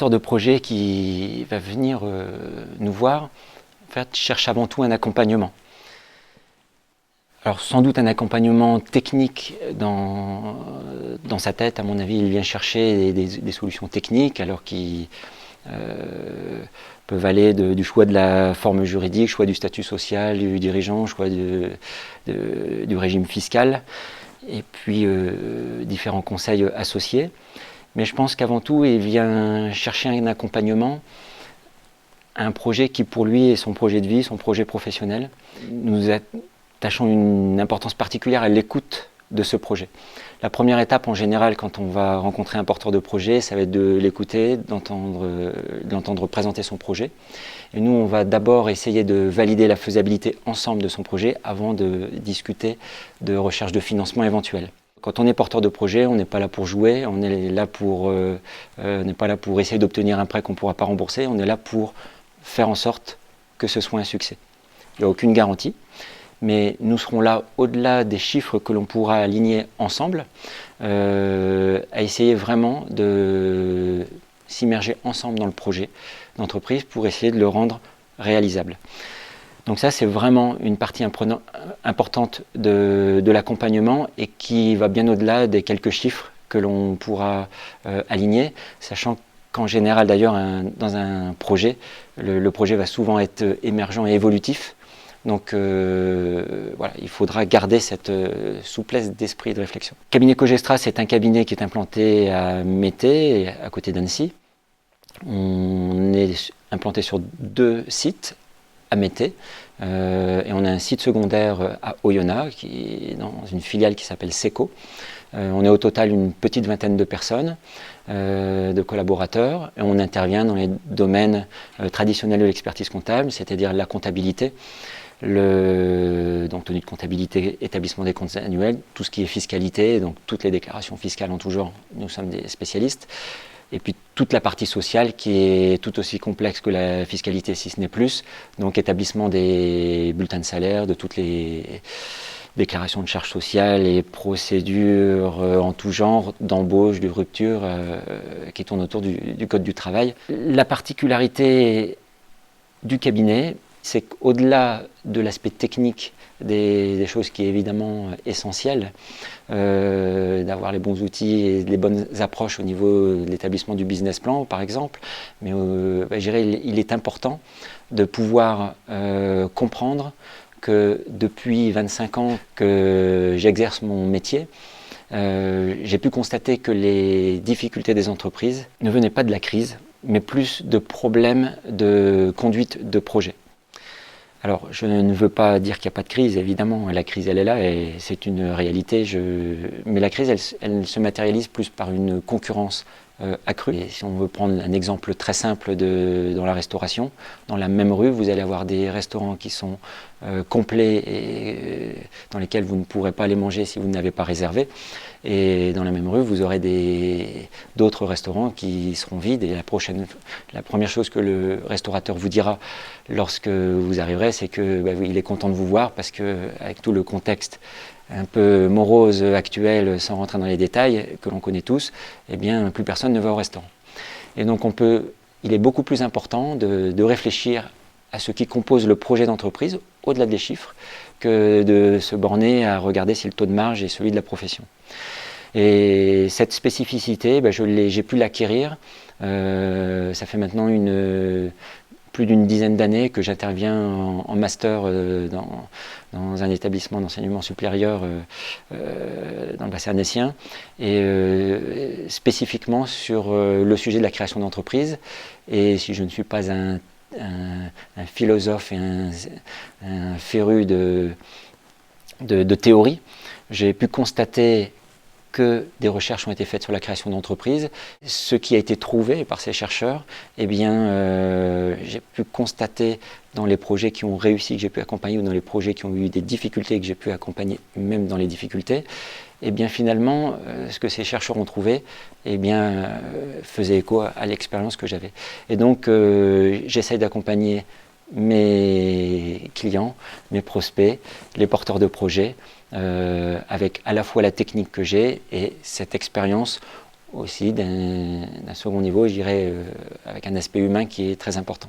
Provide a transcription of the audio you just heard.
porteur de projet qui va venir nous voir, en fait, cherche avant tout un accompagnement. Alors sans doute un accompagnement technique dans sa tête, à mon avis, il vient chercher des solutions techniques, alors qu'ils peuvent aller du choix de la forme juridique, choix du statut social du dirigeant, choix du régime fiscal, et puis différents conseils associés. Mais je pense qu'avant tout, il vient chercher un accompagnement à un projet qui pour lui est son projet de vie, son projet professionnel. Nous attachons une importance particulière à l'écoute de ce projet. La première étape en général quand on va rencontrer un porteur de projet, ça va être de l'écouter, d'entendre présenter son projet. Et nous, on va d'abord essayer de valider la faisabilité ensemble de son projet avant de discuter de recherche de financement éventuel. Quand on est porteur de projet, on n'est pas là pour jouer, on n'est pas là pour essayer d'obtenir un prêt qu'on ne pourra pas rembourser, on est là pour faire en sorte que ce soit un succès. Il n'y a aucune garantie, mais nous serons là au-delà des chiffres que l'on pourra aligner ensemble, à essayer vraiment de s'immerger ensemble dans le projet d'entreprise pour essayer de le rendre réalisable. Donc ça, c'est vraiment une partie importante de l'accompagnement et qui va bien au-delà des quelques chiffres que l'on pourra aligner, sachant qu'en général, d'ailleurs, dans un projet, le projet va souvent être émergent et évolutif. Donc voilà, il faudra garder cette souplesse d'esprit et de réflexion. Le cabinet Cogestra, c'est un cabinet qui est implanté à Mété, à côté d'Annecy. On est implanté sur 2 sites à Mété, et on a un site secondaire à Oyonnax, qui est dans une filiale qui s'appelle SECO. On est au total une petite vingtaine de personnes, de collaborateurs, et on intervient dans les domaines traditionnels de l'expertise comptable, c'est-à-dire la comptabilité, donc tenue de comptabilité, établissement des comptes annuels, tout ce qui est fiscalité, donc toutes les déclarations fiscales en tout genre, nous sommes des spécialistes. Et puis toute la partie sociale qui est tout aussi complexe que la fiscalité, si ce n'est plus, donc établissement des bulletins de salaire, de toutes les déclarations de charges sociales et procédures en tout genre, d'embauche, de rupture, qui tournent autour du Code du travail. La particularité du cabinet, c'est qu'au-delà de l'aspect technique des choses qui est évidemment essentiel, d'avoir les bons outils et les bonnes approches au niveau de l'établissement du business plan par exemple, mais je dirais il est important de pouvoir comprendre que depuis 25 ans que j'exerce mon métier, j'ai pu constater que les difficultés des entreprises ne venaient pas de la crise, mais plus de problèmes de conduite de projet. Alors, je ne veux pas dire qu'il n'y a pas de crise, évidemment, la crise elle est là et c'est une réalité, mais la crise elle se matérialise plus par une concurrence accrue. Et si on veut prendre un exemple très simple dans la restauration, dans la même rue, vous allez avoir des restaurants qui sont complets et dans lesquels vous ne pourrez pas aller manger si vous n'avez pas réservé. Et dans la même rue, vous aurez d'autres restaurants qui seront vides. Et la première chose que le restaurateur vous dira lorsque vous arriverez, c'est qu'il est content de vous voir parce qu'avec tout le contexte un peu morose actuel, sans rentrer dans les détails, que l'on connaît tous, eh bien, plus personne ne va au restaurant. Et donc, il est beaucoup plus important de réfléchir à ce qui compose le projet d'entreprise, au-delà des chiffres, que de se borner à regarder si le taux de marge est celui de la profession. Et cette spécificité, j'ai pu l'acquérir. Ça fait maintenant plus d'une dizaine d'années que j'interviens en master dans un établissement d'enseignement supérieur dans le bassin annécien, et spécifiquement sur le sujet de la création d'entreprise. Et si je ne suis pas un philosophe et un féru de théorie, j'ai pu constater que des recherches ont été faites sur la création d'entreprises. Ce qui a été trouvé par ces chercheurs, eh bien, j'ai pu constater dans les projets qui ont réussi, que j'ai pu accompagner, ou dans les projets qui ont eu des difficultés, que j'ai pu accompagner même dans les difficultés, eh bien finalement, ce que ces chercheurs ont trouvé, eh bien, faisait écho à l'expérience que j'avais. Et donc, j'essaye d'accompagner mes clients, mes prospects, les porteurs de projets, avec à la fois la technique que j'ai et cette expérience aussi d'un second niveau, je dirais, avec un aspect humain qui est très important.